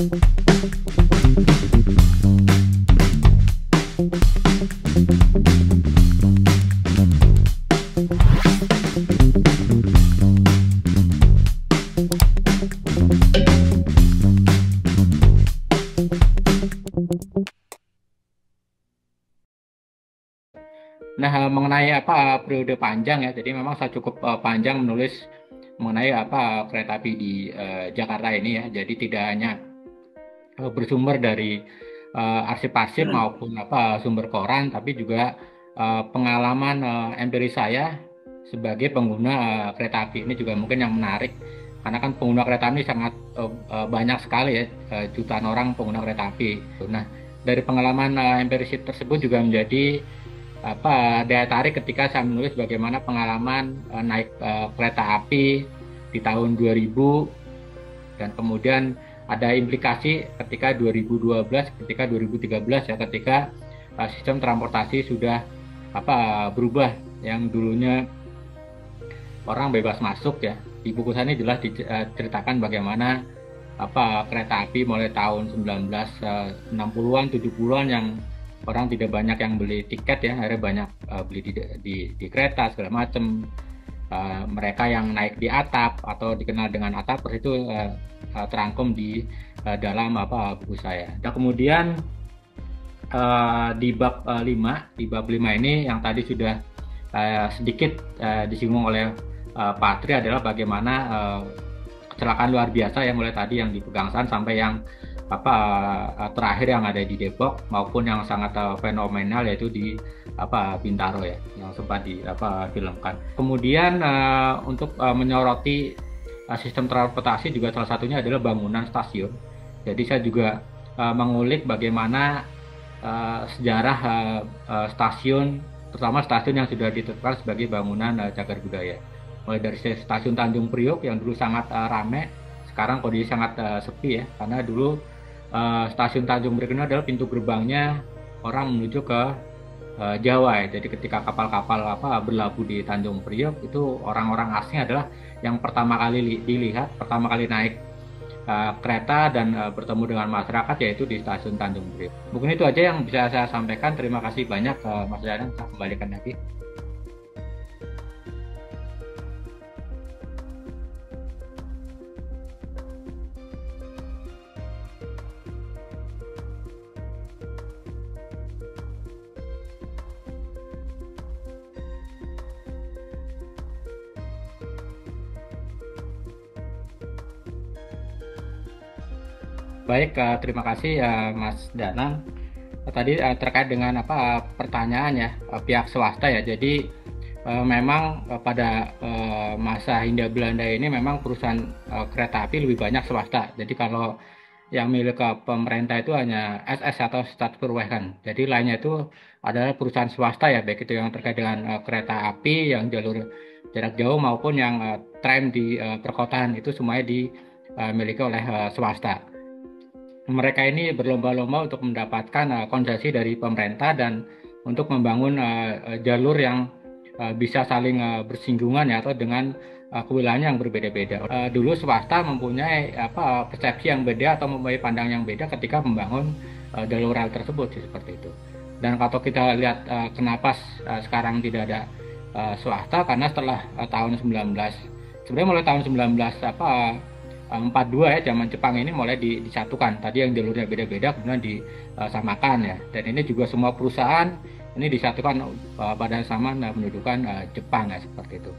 Nah, mengenai periode panjang ya, jadi memang saya cukup panjang menulis mengenai kereta api di Jakarta ini ya. Jadi tidak hanya bersumber dari arsip-arsip maupun sumber koran, tapi juga pengalaman empiris saya sebagai pengguna kereta api ini juga mungkin yang menarik, karena kan pengguna kereta ini sangat banyak sekali ya, jutaan orang pengguna kereta api. Nah, dari pengalaman empiris tersebut juga menjadi daya tarik ketika saya menulis bagaimana pengalaman naik kereta api di tahun 2000, dan kemudian ada implikasi ketika 2012, ketika 2013 ya, ketika sistem transportasi sudah berubah, yang dulunya orang bebas masuk ya. Di buku saya ini jelas diceritakan bagaimana kereta api mulai tahun 1960-an 70-an yang orang tidak banyak yang beli tiket ya, akhirnya banyak beli di kereta segala macam. Mereka yang naik di atap atau dikenal dengan atapers itu terangkum di dalam buku saya. Dan kemudian di bab 5, di bab 5 ini yang tadi sudah sedikit disinggung oleh Patri adalah bagaimana kecelakaan luar biasa yang mulai tadi yang di Pegangsaan sampai yang terakhir yang ada di Depok, maupun yang sangat fenomenal yaitu di Bintaro ya, yang sempat difilmkan. Kemudian untuk menyoroti sistem transportasi juga salah satunya adalah bangunan stasiun. Jadi saya juga mengulik bagaimana sejarah stasiun, terutama stasiun yang sudah ditetapkan sebagai bangunan cagar budaya. Mulai dari stasiun Tanjung Priok yang dulu sangat ramai, sekarang kondisi sangat sepi ya, karena dulu stasiun Tanjung Priok ini adalah pintu gerbangnya orang menuju ke Jawa ya. Jadi ketika kapal-kapal berlabuh di Tanjung Priok, itu orang-orang asing adalah yang pertama kali dilihat, pertama kali naik kereta dan bertemu dengan masyarakat, yaitu di stasiun Tanjung Priok. Mungkin itu aja yang bisa saya sampaikan. Terima kasih banyak Mas Danang, saya kembalikan lagi. Baik, terima kasih Mas Danang. Tadi terkait dengan pertanyaan ya, pihak swasta ya. Jadi memang pada masa Hindia Belanda ini memang perusahaan kereta api lebih banyak swasta. Jadi kalau yang milik pemerintah itu hanya SS atau Staatsspoorwegen. Jadi lainnya itu adalah perusahaan swasta ya, baik itu yang terkait dengan kereta api yang jalur jarak jauh maupun yang tram di perkotaan, itu semuanya dimiliki oleh swasta. Mereka ini berlomba-lomba untuk mendapatkan konsesi dari pemerintah dan untuk membangun jalur yang bisa saling bersinggungan ya, atau dengan kewilayahan yang berbeda-beda. Dulu swasta mempunyai persepsi yang beda atau mempunyai pandang yang beda ketika membangun jalur rel tersebut seperti itu. Dan kalau kita lihat kenapa sekarang tidak ada swasta, karena setelah tahun 19, sebenarnya mulai tahun 19 42 ya, zaman Jepang ini mulai disatukan. Tadi yang jalurnya beda-beda kemudian disamakan ya. Dan ini juga semua perusahaan ini disatukan pada sama mendudukan Jepang ya, seperti itu.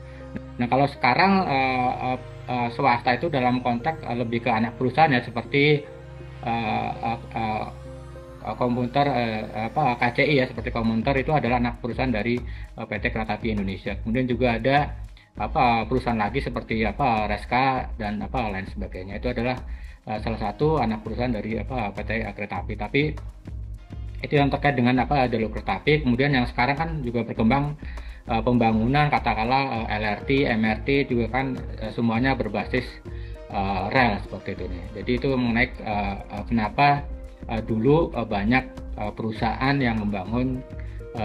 Nah, kalau sekarang swasta itu dalam konteks lebih ke anak perusahaan ya, seperti Komuter KCI ya, seperti Komuter itu adalah anak perusahaan dari PT Kereta Api Indonesia. Kemudian juga ada perusahaan lagi seperti Reska dan lain sebagainya. Itu adalah salah satu anak perusahaan dari PT Kereta Api. Tapi itu yang terkait dengan jalur kereta api. Kemudian yang sekarang kan juga berkembang pembangunan katakanlah LRT, MRT juga kan semuanya berbasis rel seperti itu nih. Jadi itu mengenai kenapa dulu banyak perusahaan yang membangun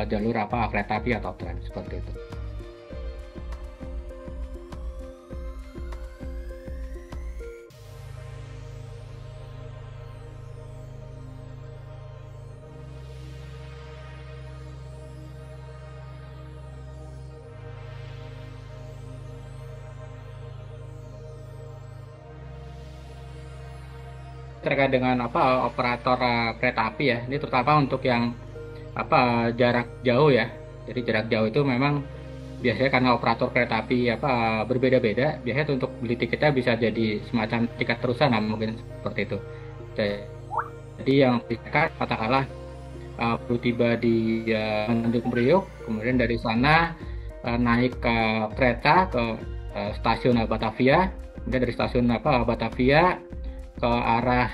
jalur kereta api atau tram seperti itu. terkait dengan operator kereta api ya. Ini terutama untuk yang jarak jauh ya. Jadi jarak jauh itu memang biasanya karena operator kereta api berbeda-beda. Biasanya untuk beli tiketnya bisa jadi semacam tiket terusan lah, mungkin seperti itu. Jadi yang tiket katakanlah perlu tiba di Tanjung Priok, kemudian dari sana naik ke kereta ke stasiun Batavia, kemudian dari stasiun Batavia ke arah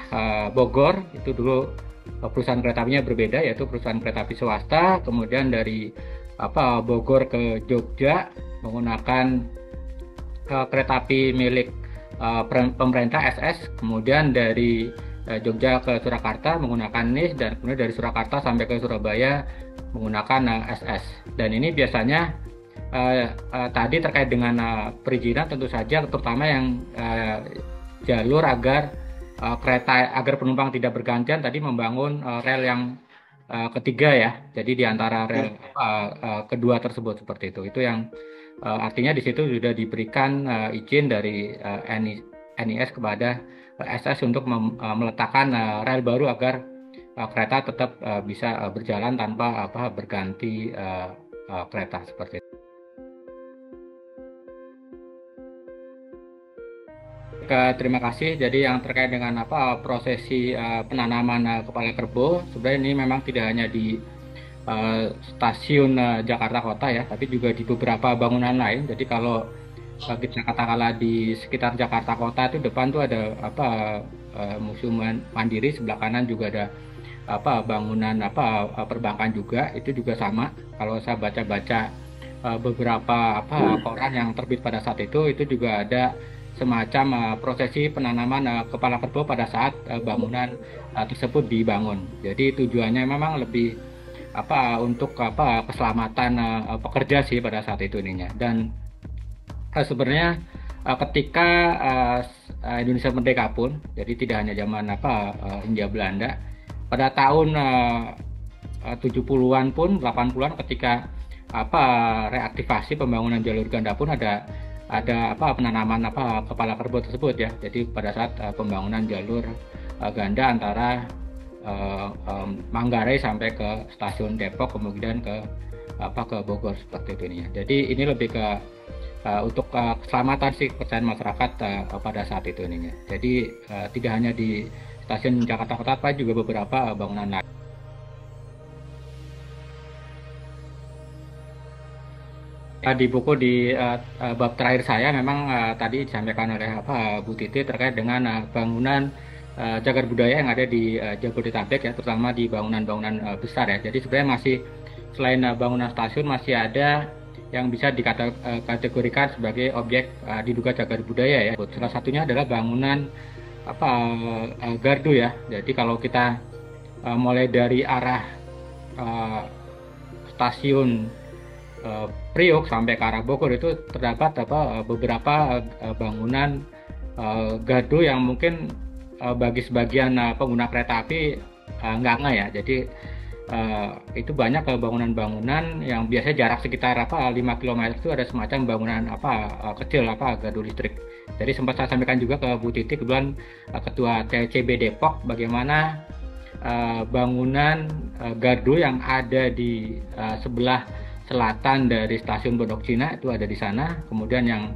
Bogor. Itu dulu perusahaan kereta apinya berbeda, yaitu perusahaan kereta api swasta. Kemudian dari Bogor ke Jogja menggunakan kereta api milik pemerintah SS. Kemudian dari Jogja ke Surakarta menggunakan NIS, dan kemudian dari Surakarta sampai ke Surabaya menggunakan SS. Dan ini biasanya tadi terkait dengan perizinan, tentu saja terutama yang jalur agar penumpang tidak bergantian, tadi membangun rel yang ketiga ya. Jadi di antara rel kedua tersebut seperti itu yang artinya di situ sudah diberikan izin dari NIS kepada SS untuk meletakkan rel baru agar kereta tetap bisa berjalan tanpa berganti kereta seperti itu. Terima kasih. Jadi yang terkait dengan prosesi penanaman kepala kerbau, sebenarnya ini memang tidak hanya di stasiun Jakarta Kota ya, tapi juga di beberapa bangunan lain. Jadi kalau kita katakanlah di sekitar Jakarta Kota itu depan tuh ada Museum Mandiri, sebelah kanan juga ada bangunan perbankan juga, itu juga sama. Kalau saya baca-baca beberapa koran yang terbit pada saat itu juga ada semacam prosesi penanaman kepala kerbau pada saat bangunan tersebut dibangun. Jadi tujuannya memang lebih untuk keselamatan pekerja sih pada saat itu ininya. Dan sebenarnya ketika Indonesia merdeka pun, jadi tidak hanya zaman Hindia Belanda, pada tahun 70-an pun 80-an ketika reaktivasi pembangunan jalur ganda pun ada penanaman kepala kerbau tersebut ya. Jadi pada saat pembangunan jalur ganda antara Manggarai sampai ke stasiun Depok, kemudian ke Bogor seperti itu ya. Jadi ini lebih ke untuk keselamatan sih, kepercayaan masyarakat pada saat itu ininya. Jadi tidak hanya di stasiun Jakarta Kota, tapi juga beberapa bangunan lain. Di buku di bab terakhir saya memang tadi disampaikan oleh Bu Titi terkait dengan bangunan cagar budaya yang ada di Jabodetabek ya, terutama di bangunan-bangunan besar ya. Jadi sebenarnya masih selain bangunan stasiun masih ada yang bisa dikategorikan sebagai objek diduga cagar budaya ya. Salah satunya adalah bangunan gardu ya. Jadi kalau kita mulai dari arah stasiun Priok sampai ke arah Bogor itu terdapat beberapa bangunan gardu yang mungkin bagi sebagian pengguna kereta api nggak ya. Jadi itu banyak bangunan-bangunan yang biasanya jarak sekitar 5 km itu ada semacam bangunan kecil gardu listrik. Jadi sempat saya sampaikan juga ke Bu Titi, kebetulan Ketua TCB Depok, bagaimana bangunan gardu yang ada di sebelah selatan dari stasiun Pondok Cina itu ada di sana. Kemudian yang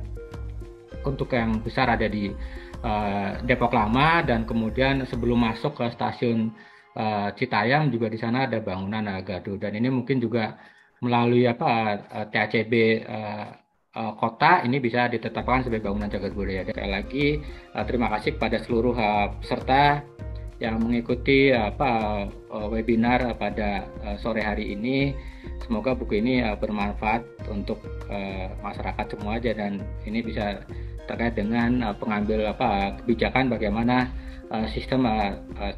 untuk yang besar ada di Depok Lama, dan kemudian sebelum masuk ke stasiun Citayam juga di sana ada bangunan gardu. Dan ini mungkin juga melalui TACB kota ini bisa ditetapkan sebagai bangunan cagar budaya. Sekali lagi terima kasih kepada seluruh peserta yang mengikuti webinar pada sore hari ini. Semoga buku ini bermanfaat untuk masyarakat semua aja, dan ini bisa terkait dengan pengambil kebijakan bagaimana sistem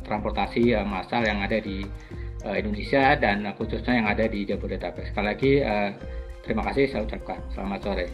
transportasi massal yang ada di Indonesia dan khususnya yang ada di Jabodetabek. Sekali lagi terima kasih, saya ucapkan selamat sore.